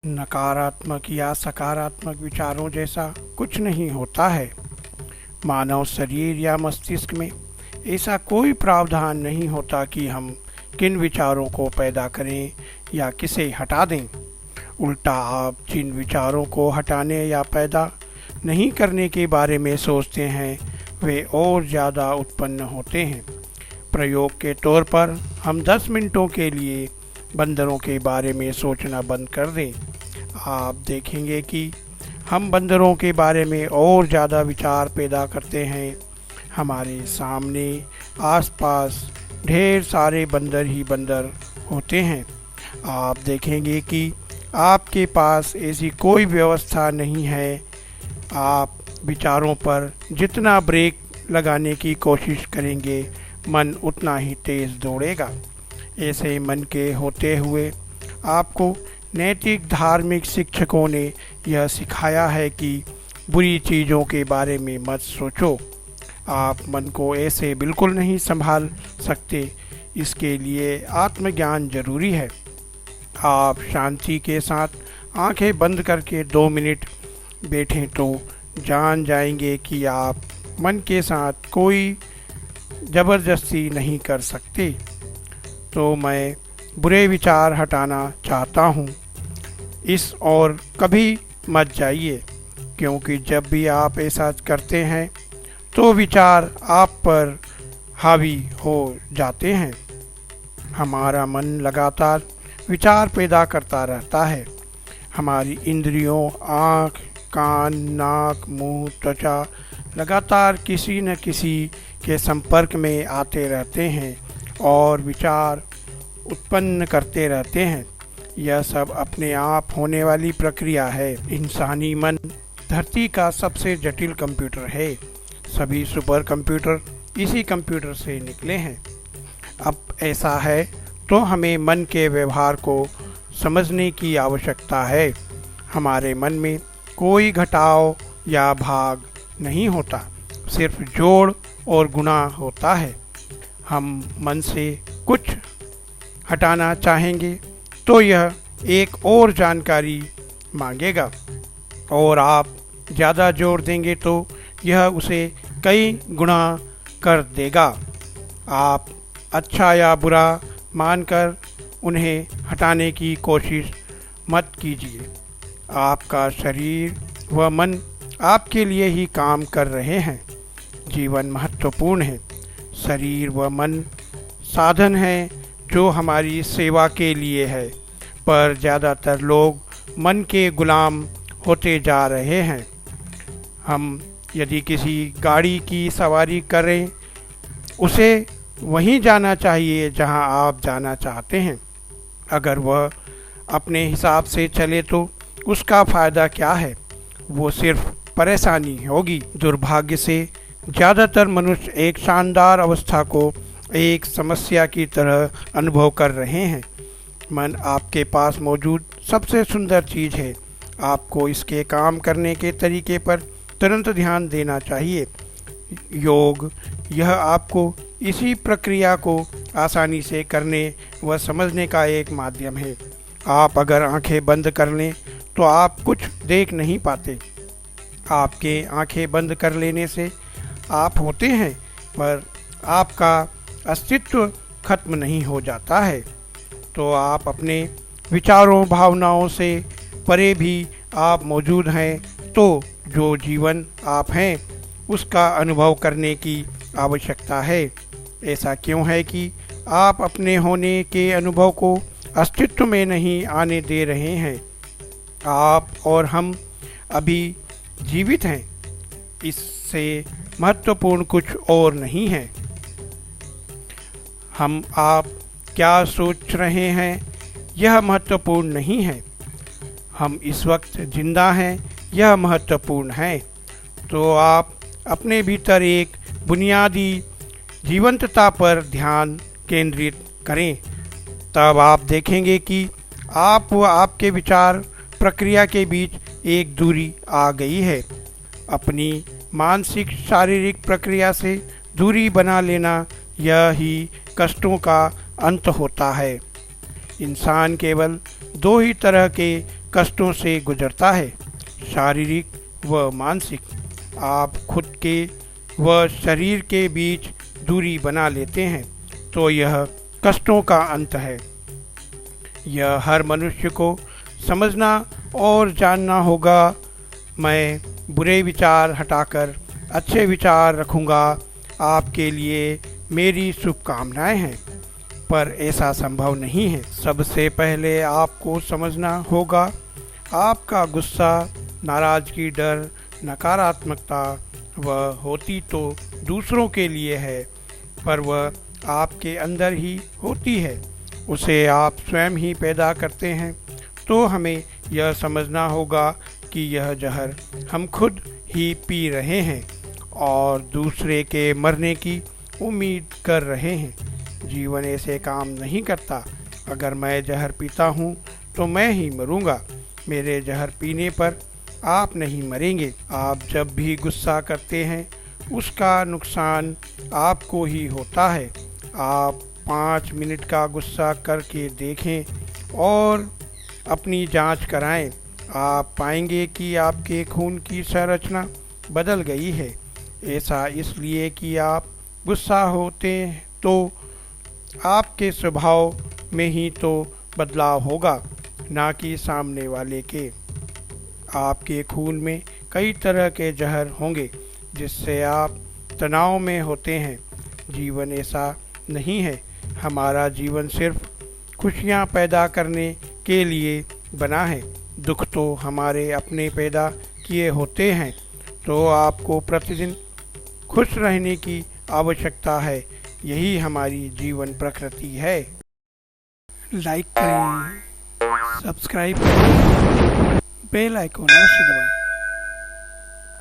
नकारात्मक या सकारात्मक विचारों जैसा कुछ नहीं होता है। मानव शरीर या मस्तिष्क में ऐसा कोई प्रावधान नहीं होता कि हम किन विचारों को पैदा करें या किसे हटा दें। उल्टा आप जिन विचारों को हटाने या पैदा नहीं करने के बारे में सोचते हैं वे और ज़्यादा उत्पन्न होते हैं। प्रयोग के तौर पर हम 10 मिनटों के लिए बंदरों के बारे में सोचना बंद कर दें। आप देखेंगे कि हम बंदरों के बारे में और ज़्यादा विचार पैदा करते हैं। हमारे सामने आसपास ढेर सारे बंदर ही बंदर होते हैं। आप देखेंगे कि आपके पास ऐसी कोई व्यवस्था नहीं है। आप विचारों पर जितना ब्रेक लगाने की कोशिश करेंगे मन उतना ही तेज़ दौड़ेगा। ऐसे मन के होते हुए आपको नैतिक धार्मिक शिक्षकों ने यह सिखाया है कि बुरी चीज़ों के बारे में मत सोचो। आप मन को ऐसे बिल्कुल नहीं संभाल सकते। इसके लिए आत्मज्ञान जरूरी है। आप शांति के साथ आंखें बंद करके 2 मिनट बैठें तो जान जाएंगे कि आप मन के साथ कोई ज़बरदस्ती नहीं कर सकते। तो मैं बुरे विचार हटाना चाहता हूँ, इस और कभी मत जाइए, क्योंकि जब भी आप ऐसा करते हैं तो विचार आप पर हावी हो जाते हैं। हमारा मन लगातार विचार पैदा करता रहता है। हमारी इंद्रियों आँख, कान, नाक, मुंह, त्वचा लगातार किसी न किसी के संपर्क में आते रहते हैं और विचार उत्पन्न करते रहते हैं। यह सब अपने आप होने वाली प्रक्रिया है। इंसानी मन धरती का सबसे जटिल कंप्यूटर है। सभी सुपर कंप्यूटर इसी कंप्यूटर से निकले हैं। अब ऐसा है तो हमें मन के व्यवहार को समझने की आवश्यकता है। हमारे मन में कोई घटाव या भाग नहीं होता, सिर्फ जोड़ और गुणा होता है। हम मन से कुछ हटाना चाहेंगे तो यह एक और जानकारी मांगेगा और आप ज़्यादा जोर देंगे तो यह उसे कई गुना कर देगा। आप अच्छा या बुरा मानकर उन्हें हटाने की कोशिश मत कीजिए। आपका शरीर व मन आपके लिए ही काम कर रहे हैं। जीवन महत्वपूर्ण है। शरीर व मन साधन है जो हमारी सेवा के लिए है, पर ज़्यादातर लोग मन के गुलाम होते जा रहे हैं। हम यदि किसी गाड़ी की सवारी करें, उसे वहीं जाना चाहिए जहां आप जाना चाहते हैं। अगर वह अपने हिसाब से चले तो उसका फ़ायदा क्या है? वो सिर्फ परेशानी होगी। दुर्भाग्य से ज़्यादातर मनुष्य एक शानदार अवस्था को एक समस्या की तरह अनुभव कर रहे हैं। मन आपके पास मौजूद सबसे सुंदर चीज़ है। आपको इसके काम करने के तरीके पर तुरंत ध्यान देना चाहिए। योग यह आपको इसी प्रक्रिया को आसानी से करने व समझने का एक माध्यम है। आप अगर आंखें बंद कर लें तो आप कुछ देख नहीं पाते। आपके आंखें बंद कर लेने से आप होते हैं, पर आपका अस्तित्व खत्म नहीं हो जाता है। तो आप अपने विचारों भावनाओं से परे भी आप मौजूद हैं। तो जो जीवन आप हैं उसका अनुभव करने की आवश्यकता है। ऐसा क्यों है कि आप अपने होने के अनुभव को अस्तित्व में नहीं आने दे रहे हैं? आप और हम अभी जीवित हैं। इससे महत्वपूर्ण कुछ और नहीं है। हम आप क्या सोच रहे हैं यह महत्वपूर्ण नहीं है। हम इस वक्त जिंदा हैं यह महत्वपूर्ण है। तो आप अपने भीतर एक बुनियादी जीवंतता पर ध्यान केंद्रित करें। तब आप देखेंगे कि आप व आपके विचार प्रक्रिया के बीच एक दूरी आ गई है। अपनी मानसिक शारीरिक प्रक्रिया से दूरी बना लेना यह ही कष्टों का अंत होता है। इंसान केवल 2 ही तरह के कष्टों से गुजरता है, शारीरिक व मानसिक। आप खुद के व शरीर के बीच दूरी बना लेते हैं तो यह कष्टों का अंत है। यह हर मनुष्य को समझना और जानना होगा। मैं बुरे विचार हटाकर अच्छे विचार रखूँगा। आपके लिए मेरी शुभकामनाएं हैं, पर ऐसा संभव नहीं है। सबसे पहले आपको समझना होगा, आपका गुस्सा, नाराज़गी, डर, नकारात्मकता वह होती तो दूसरों के लिए है, पर वह आपके अंदर ही होती है। उसे आप स्वयं ही पैदा करते हैं। तो हमें यह समझना होगा कि यह जहर हम खुद ही पी रहे हैं और दूसरे के मरने की उम्मीद कर रहे हैं। जीवन ऐसे काम नहीं करता। अगर मैं जहर पीता हूँ तो मैं ही मरूँगा। मेरे जहर पीने पर आप नहीं मरेंगे। आप जब भी गुस्सा करते हैं उसका नुकसान आपको ही होता है। आप 5 मिनट का गुस्सा करके देखें और अपनी जांच कराएं। आप पाएंगे कि आपके खून की संरचना बदल गई है। ऐसा इसलिए कि आप गुस्सा होते हैं तो आपके स्वभाव में ही तो बदलाव होगा, ना कि सामने वाले के। आपके खून में कई तरह के जहर होंगे जिससे आप तनाव में होते हैं। जीवन ऐसा नहीं है। हमारा जीवन सिर्फ खुशियाँ पैदा करने के लिए बना है। दुख तो हमारे अपने पैदा किए होते हैं। तो आपको प्रतिदिन खुश रहने की आवश्यकता है। यही हमारी जीवन प्रकृति है। लाइक करें, सब्सक्राइब करें, बेल आइकॉन अवश्य दबाएं।